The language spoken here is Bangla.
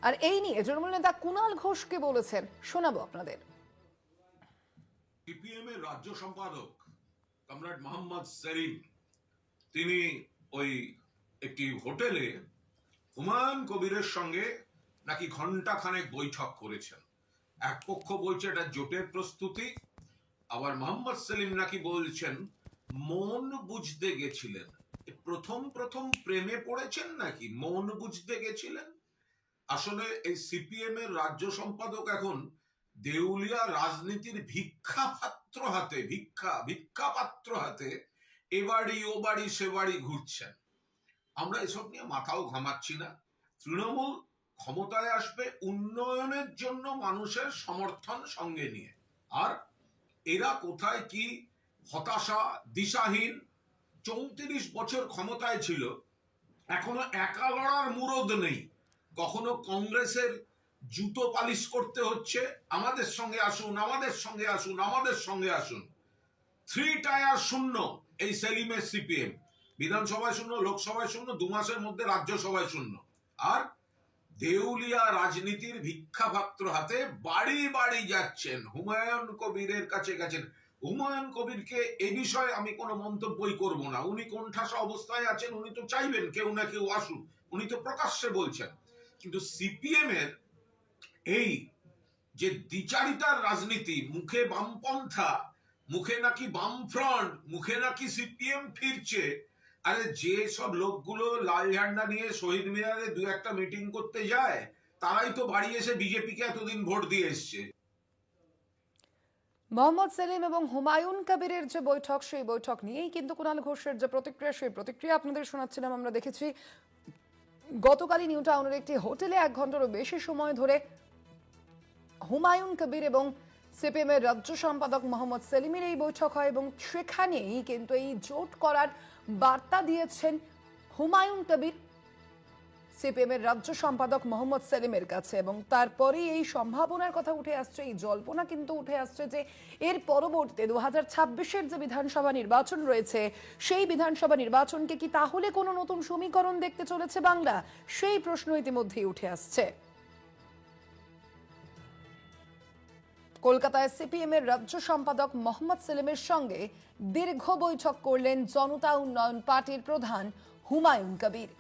আর এই নিয়ে তৃণমূল নেতা কুণাল ঘোষ কি বলেছেন শোনাবো আপনাদের। সিপিএম এর রাজ্য সম্পাদক কমরেড মোহাম্মদ সেলিম তিনি ওই একটি হোটেলে হুমায়ুন কবিরের সঙ্গে নাকি ঘন্টা খানেক বৈঠক করেছেন। এক পক্ষ বলছে এটা জোটের প্রস্তুতি, আবার মোহাম্মদ সেলিম নাকি বলছেন মন বুঝতে গেছিলেন। প্রথম প্রথম প্রেমে পড়েছেন নাকি মন বুঝতে গেছিলেন? আসলে এই সিপিএম এর রাজ্য সম্পাদক এখন দেউলিয়া রাজনীতির ভিক্ষা পাত্র হাতে এ বাড়ি ও বাড়ি সে বাড়ি ঘুরছেন। আমরা এসব নিয়ে মাথাও ঘামাচ্ছি না। তৃণমূল ক্ষমতায় আসবে উন্নয়নের জন্য মানুষের সমর্থন সঙ্গে নিয়ে। আর এরা কোথায় কি হতাশা, দিশাহীন। 34 বছর ক্ষমতায় ছিল, এখনো একা লড়ার মুরদ নেই। কখনো কংগ্রেসের জুতো পালিশ করতে হচ্ছে, আমাদের সঙ্গে আসুন, আমাদের সঙ্গে আসুন, আমাদের সঙ্গে আসুন। 3 টায়ার শূন্য এই সেলিমের সিপিএম। বিধানসভায় শূন্য, লোকসভায় শূন্য, 2 মাসের মধ্যে রাজ্যসভায় শূন্য। আর দেউলিয়া রাজনীতির ভিক্ষাপাত্র হাতে বাড়ি বাড়ি যাচ্ছেন, হুমায়ুন কবিরের কাছে গেছেন। হুমায়ুন কবিরকে এ বিষয়ে আমি কোনো মন্তব্যই করব না। উনি কোণঠাসা অবস্থায় আছেন, উনি তো চাইবেন কেউ না কেউ আসুন, উনি তো প্রকাশ্যে বলছেন। কিন্তু সিপিএম এর এই যে দ্বিচারিতার রাজনীতি, মুখে বামপন্থা, মুখে নাকি বামফ্রন্ট, মুখে নাকি সিপিএম ফিরছে। আরে যে সব লোকগুলো লাল ঝান্ডা নিয়ে শহীদ মিনারে 2-1টা মিটিং করতে যায়, তারাই তো বাড়ি এসে বিজেপিকে এতদিন ভোট দিয়ে এসছে। মোহাম্মদ সেলিম এবং হুমায়ুন কবিরের যে বৈঠক, সেই বৈঠক নিয়েই কিন্তু কুণাল ঘোষের যে প্রতিক্রিয়া, সেই প্রতিক্রিয়া আপনাদের শোনাচ্ছিলাম। আমরা দেখেছি গতকালই নিউ টাউনের একটি হোটেলে 1 ঘন্টারও বেশি সময় ধরে হুমায়ুন কবির এবং সিপিএম এর রাজ্য সম্পাদক মোহাম্মদ সেলিমের এই বৈঠক হয় এবং সেখানেই কিন্তু এই জোট করার বার্তা দিয়েছেন হুমায়ুন কবির সিপিএম এর রাজ্য সম্পাদক মোহাম্মদ সেলিমের কাছে। এবং তারপরেই এই সম্ভাবনার কথা উঠে আসছে, এই জল্পনা কিন্তু উঠে আসছে যে এর পরবর্তীতে 2026-এর যে বিধানসভা নির্বাচন রয়েছে, সেই বিধানসভা নির্বাচনকে কি তাহলে কোনো নতুন সমীকরণ দেখতে চলেছে বাংলা? সেই প্রশ্ন ইতিমধ্যেই উঠে আসছে। কলকাতায় সিপিএম এর রাজ্য সম্পাদক মোহাম্মদ সেলিমের সঙ্গে দীর্ঘ বৈঠক করলেন জনতা উন্নয়ন পার্টির প্রধান হুমায়ুন কবির।